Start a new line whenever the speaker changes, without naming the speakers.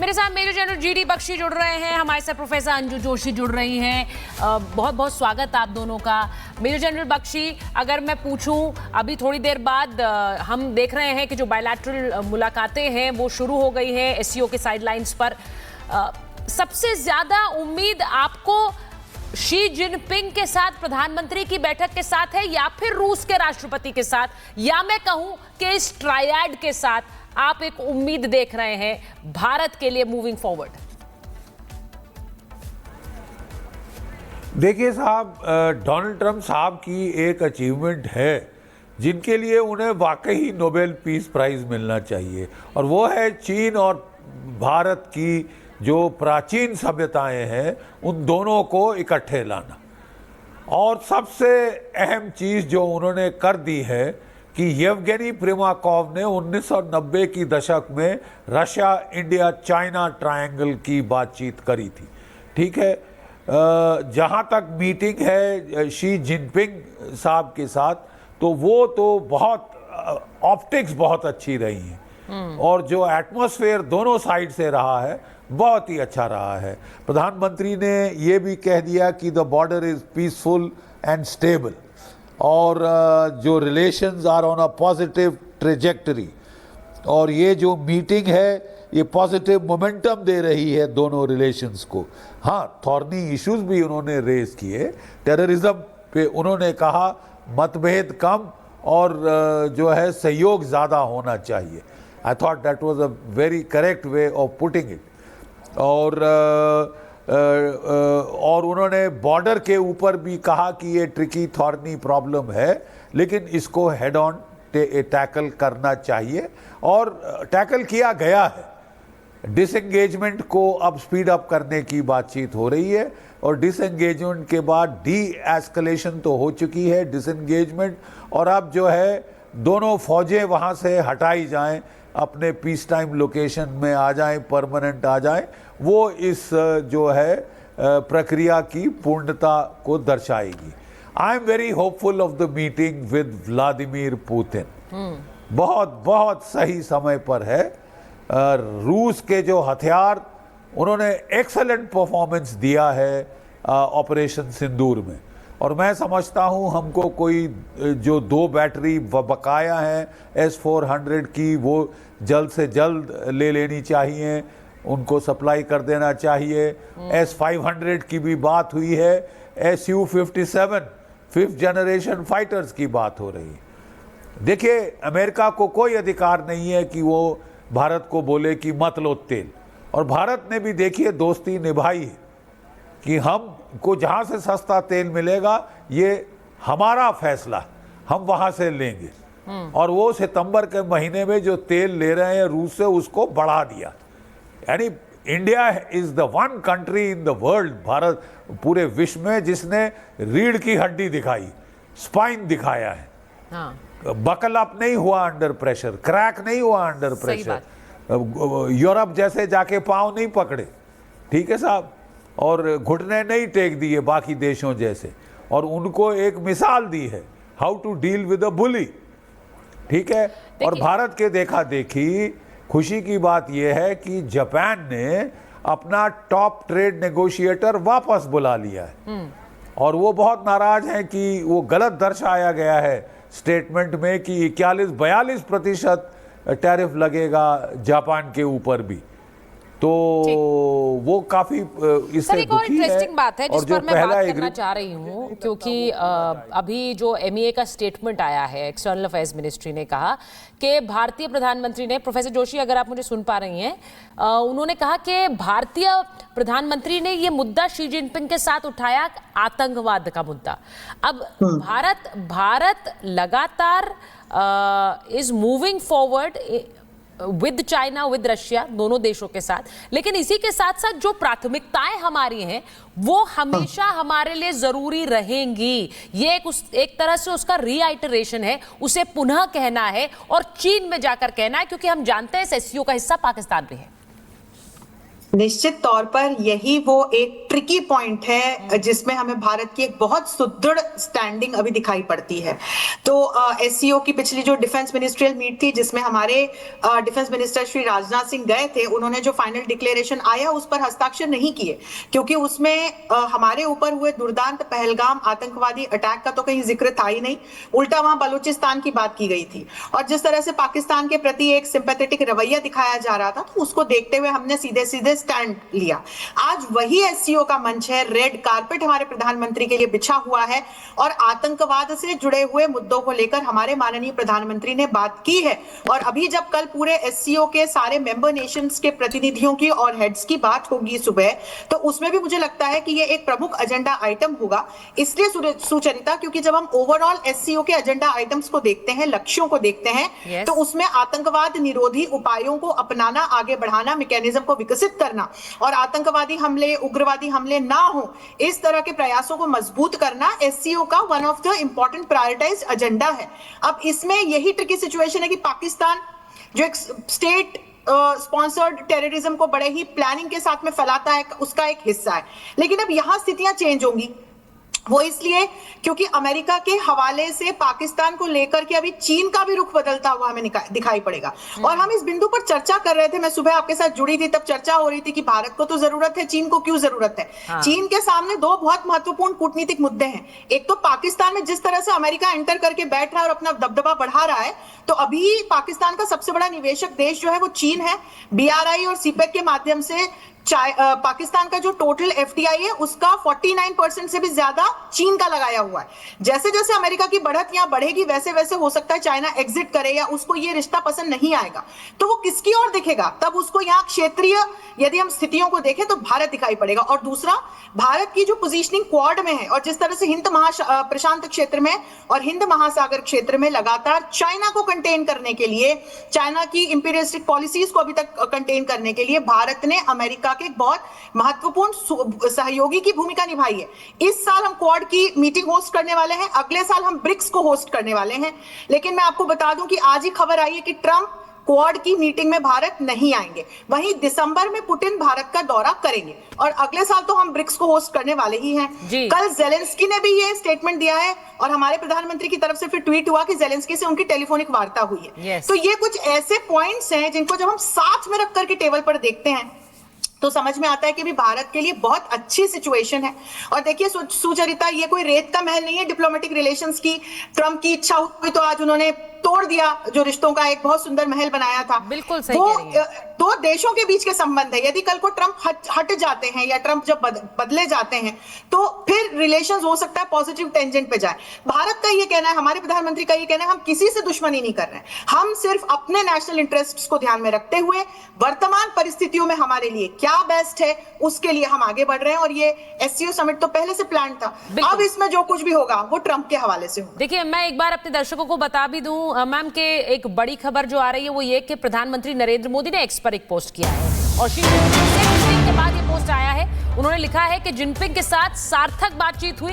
मेरे साथ major general GD Bakshi जुड़ रहे हैं, हमारे साथ प्रोफेसर अंजू जोशी जुड़ रही हैं। बहुत बहुत स्वागत आप दोनों का। मेजर जनरल बख्शी, अगर मैं पूछूं, अभी थोड़ी देर बाद हम देख रहे हैं कि जो बायलैटरल मुलाकातें हैं वो शुरू हो गई हैं एससीओ के साइडलाइंस पर। सबसे ज्यादा उम्मीद आपको शी जिनपिंग के साथ प्रधानमंत्री की बैठक के साथ है या फिर रूस के राष्ट्रपति के साथ, या मैं कहूं कि इस ट्रायड के साथ आप एक उम्मीद देख रहे हैं भारत के लिए मूविंग फॉरवर्ड?
देखिए साहब, डोनाल्ड ट्रंप साहब की एक अचीवमेंट है जिनके लिए उन्हें वाकई नोबेल पीस प्राइज मिलना चाहिए, और वो है चीन और भारत की जो प्राचीन सभ्यताएं हैं उन दोनों को इकट्ठे लाना। और सबसे अहम चीज़ जो उन्होंने कर दी है कि येवगेनी प्रिमाकोव ने 1990 की दशक में रशिया इंडिया चाइना ट्रायंगल की बातचीत करी थी। ठीक है, जहाँ तक मीटिंग है शी जिनपिंग साहब के साथ, तो वो तो बहुत ऑप्टिक्स बहुत अच्छी रही हैं, और जो एटमॉस्फेयर दोनों साइड से रहा है बहुत ही अच्छा रहा है। प्रधानमंत्री ने ये भी कह दिया कि the border is peaceful and stable, और जो relations are on a positive trajectory, और ये जो मीटिंग है ये पॉजिटिव मोमेंटम दे रही है दोनों रिलेशंस को। हाँ, थॉर्नी इश्यूज भी उन्होंने रेज किए, टेररिज्म पे उन्होंने कहा मतभेद कम और जो है सहयोग ज़्यादा होना चाहिए। I thought that was a very correct way of putting it. और उन्होंने बॉर्डर के ऊपर भी कहा कि ये ट्रिकी थॉर्नी प्रॉब्लम है, लेकिन इसको हेड ऑन टैकल करना चाहिए, और टैकल किया गया है। डिसएंगेजमेंट को अब स्पीड अप करने की बातचीत हो रही है, और डिसएंगेजमेंट के बाद डी एस्केलेशन तो हो चुकी है, डिसएंगेजमेंट, और अब जो है दोनों फौजें वहाँ से हटाई जाएं, अपने पीस टाइम लोकेशन में आ जाएं, परमानेंट आ जाएं, वो इस जो है प्रक्रिया की पूर्णता को दर्शाएगी। I am very hopeful of the meeting with Vladimir Putin. बहुत बहुत सही समय पर है। रूस के जो हथियार, उन्होंने एक्सेलेंट परफॉर्मेंस दिया है ऑपरेशन सिंदूर में, और मैं समझता हूँ हमको कोई जो 2 बैटरी बकाया हैं S-400 की, वो जल्द से जल्द ले लेनी चाहिए, उनको सप्लाई कर देना चाहिए। S-500 की भी बात हुई है, Su-57 5th जनरेशन फाइटर्स की बात हो रही है। देखिए, अमेरिका को कोई अधिकार नहीं है कि वो भारत को बोले कि मत लो तेल, और भारत ने भी देखिए दोस्ती निभाई है कि हमको जहाँ से सस्ता तेल मिलेगा ये हमारा फैसला, हम वहाँ से लेंगे। और वो सितंबर के महीने में जो तेल ले रहे हैं रूस से, उसको बढ़ा दिया। यानी India is the one country in the world, Bharat पूरे विश्व में, जिसने रीढ़ की हड्डी दिखाई, स्पाइन दिखाया है।
हाँ।
बकल अप नहीं हुआ अंडर प्रेशर, क्रैक नहीं हुआ अंडर प्रेशर, यूरोप जैसे जाके पांव नहीं पकड़े, ठीक है साहब, और घुटने नहीं टेक दिए बाकी देशों जैसे, और उनको एक मिसाल दी है how to deal with a bully. ठीक है, और भारत के देखा देखी खुशी की बात यह है कि जापान ने अपना टॉप ट्रेड नेगोशिएटर वापस बुला लिया है, और वो बहुत नाराज हैं कि वो गलत दर्शाया गया है स्टेटमेंट में कि 41-42% टैरिफ लगेगा जापान के ऊपर भी, तो वो काफी इससे दुखी है।
इंटरेस्टिंग बात है जिस पर मैं बात करना चाह रही हूँ, क्योंकि अभी जो एमईए का स्टेटमेंट आया है, एक्सटर्नल अफेयर्स मिनिस्ट्री ने कहा कि भारतीय प्रधानमंत्री ने, प्रोफेसर जोशी अगर आप मुझे सुन पा रही हैं, उन्होंने कहा कि भारतीय प्रधानमंत्री ने ये मुद्दा शी जिनपिंग के साथ उठाया, आतंकवाद का मुद्दा। अब भारत लगातार is moving forward with China, with Russia, दोनों देशों के साथ, लेकिन इसी के साथ साथ जो प्राथमिकताएं हमारी हैं वो हमेशा हमारे लिए जरूरी रहेंगी। ये एक तरह से उसका रीआइटरेशन है, उसे पुनः कहना है और चीन में जाकर कहना है, क्योंकि हम जानते हैं एससीओ का हिस्सा पाकिस्तान भी है।
निश्चित तौर पर यही वो एक ट्रिकी पॉइंट है जिसमें हमें भारत की एक बहुत सुदृढ़ स्टैंडिंग अभी दिखाई पड़ती है। तो एससीओ की पिछली जो डिफेंस मिनिस्ट्रियल मीट थी, जिसमें हमारे डिफेंस मिनिस्टर श्री राजनाथ सिंह गए थे, उन्होंने जो फाइनल डिक्लेरेशन आया उस पर हस्ताक्षर नहीं किए, क्योंकि उसमें हमारे ऊपर हुए दुर्दांत पहलगाम आतंकवादी अटैक का तो कहीं जिक्र था ही नहीं, उल्टा वहां बलूचिस्तान की बात की गई थी। और जिस तरह से पाकिस्तान के प्रति एक सिंपैथेटिक रवैया दिखाया जा रहा था, तो उसको देखते हुए हमने सीधे सीधे स्टैंड लिया। आज वही एससीओ का मंच है, रेड कारपेट हमारे प्रधानमंत्री के लिए बिछा हुआ है और आतंकवाद से जुड़े हुए मुद्दों को लेकर हमारे माननीय प्रधानमंत्री ने बात की है। और अभी जब कल पूरे एससीओ के सारे मेंबर नेशंस के प्रतिनिधियों की और हेड्स की बात होगी सुबह, तो उसमें भी मुझे लगता है कि ये एक प्रमुख एजेंडा आइटम होगा। इसलिए सुचरिता, क्योंकि जब हम ओवरऑल एससीओ के एजेंडा आइटम्स को देखते हैं, लक्ष्यों को देखते हैं, तो उसमें आतंकवाद निरोधी उपायों को अपनाना, आगे बढ़ाना, मैकेनिज्म को विकसित करना और आतंकवादी हमले, उग्रवादी हमले ना हो, इस तरह के प्रयासों को मजबूत करना एससीओ का one of the important prioritised agenda है। अब इसमें यही ट्रिकी सिचुएशन है कि पाकिस्तान जो एक स्टेट स्पॉन्सर्ड टेररिज्म को बड़े ही प्लानिंग के साथ में फैलाता है, उसका एक हिस्सा है। लेकिन अब यहां स्थितियां चेंज होंगी, वो इसलिए क्योंकि अमेरिका के हवाले से पाकिस्तान को लेकर के अभी चीन का भी रुख बदलता हुआ हमें दिखाई पड़ेगा। और हम इस बिंदु पर चर्चा कर रहे थे, मैं सुबह आपके साथ जुड़ी थी, तब चर्चा हो रही थी कि भारत को तो जरूरत है, चीन को क्यों जरूरत है। हाँ। चीन के सामने दो बहुत महत्वपूर्ण कूटनीतिक मुद्दे हैं। एक तो पाकिस्तान में जिस तरह से अमेरिका एंटर करके बैठ रहा है और अपना दबदबा बढ़ा रहा है, तो अभी पाकिस्तान का सबसे बड़ा निवेशक देश जो है वो चीन है। बीआरआई और सीपेक के माध्यम से पाकिस्तान का जो टोटल एफडीआई है उसका 49% से भी ज्यादा चीन का लगाया हुआ है। जैसे जैसे अमेरिका की बढ़त यहां बढ़ेगी, वैसे वैसे हो सकता है चाइना एग्जिट करे या उसको ये रिश्ता पसंद नहीं आएगा, तो वो किसकी ओर दिखेगा, तब उसको यहां क्षेत्रीय यदि हम स्थितियों को देखें तो भारत दिखाई पड़ेगा। और दूसरा, भारत की जो पोजीशनिंग क्वाड में है और जिस तरह से हिंद प्रशांत क्षेत्र में और हिंद महासागर क्षेत्र में लगातार चाइना को कंटेन करने के लिए, चाइना की इंपीरियलिस्टिक पॉलिसीज को अभी तक कंटेन करने के लिए भारत ने अमेरिका के एक बहुत महत्वपूर्ण सहयोगी की भूमिका निभाई है। इस साल हम क्वाड की मीटिंग होस्ट करने वाले हैं, अगले साल हम ब्रिक्स को होस्ट करने वाले हैं। लेकिन मैं आपको बता दूं कि आज ही खबर आई है कि ट्रंप क्वाड की मीटिंग में भारत नहीं आएंगे। वहीं दिसंबर में पुतिन भारत का दौरा करेंगे और अगले साल तो हम ब्रिक्स को होस्ट करने वाले ही हैं। कल जेलेंस्की ने भी ये स्टेटमेंट दिया है और हमारे प्रधानमंत्री की तरफ से फिर ट्वीट हुआ कि जेलेंस्की से उनकी टेलीफोनिक वार्ता हुई है। तो ये कुछ ऐसे पॉइंट्स हैं जिनको जब हम साथ में रख करके टेबल पर देखते हैं तो समझ में आता है कि भी भारत के लिए बहुत अच्छी सिचुएशन है। और देखिए सुचरिता, ये कोई रेत का महल नहीं है डिप्लोमेटिक रिलेशंस की। ट्रंप की इच्छा हुई तो आज उन्होंने तोड़ दिया जो रिश्तों का एक बहुत सुंदर महल बनाया था।
बिल्कुल सही कह रही हैं।
दो देशों के बीच के संबंध है। यदि कल को ट्रंप हट जाते हैं या ट्रंप जब बदले जाते हैं तो फिर रिलेशंस हो सकता है पॉजिटिव टेंजेंट पे जाए। भारत का ये कहना है, हमारे प्रधानमंत्री का ये कहना है, हम किसी से दुश्मनी नहीं कर रहे हैं, हम सिर्फ अपने नेशनल इंटरेस्ट्स को ध्यान में रखते हुए वर्तमान परिस्थितियों में हमारे लिए क्या बेस्ट है उसके लिए हम आगे बढ़ रहे हैं। और ये एससीओ समिट तो पहले से प्लान था, अब इसमें जो कुछ भी होगा वो ट्रंप के हवाले से होगा।
देखिए, मैं एक बार अपने दर्शकों को बता भी दूं मैम के एक बड़ी खबर जो आ रही है वो ये कि प्रधानमंत्री नरेंद्र मोदी ने एक्स पर एक पोस्ट किया है और शी जिनपिंग के बाद ये पोस्ट आया है। उन्होंने लिखा है कि जिनपिंग के साथ सार्थक बातचीत हुई,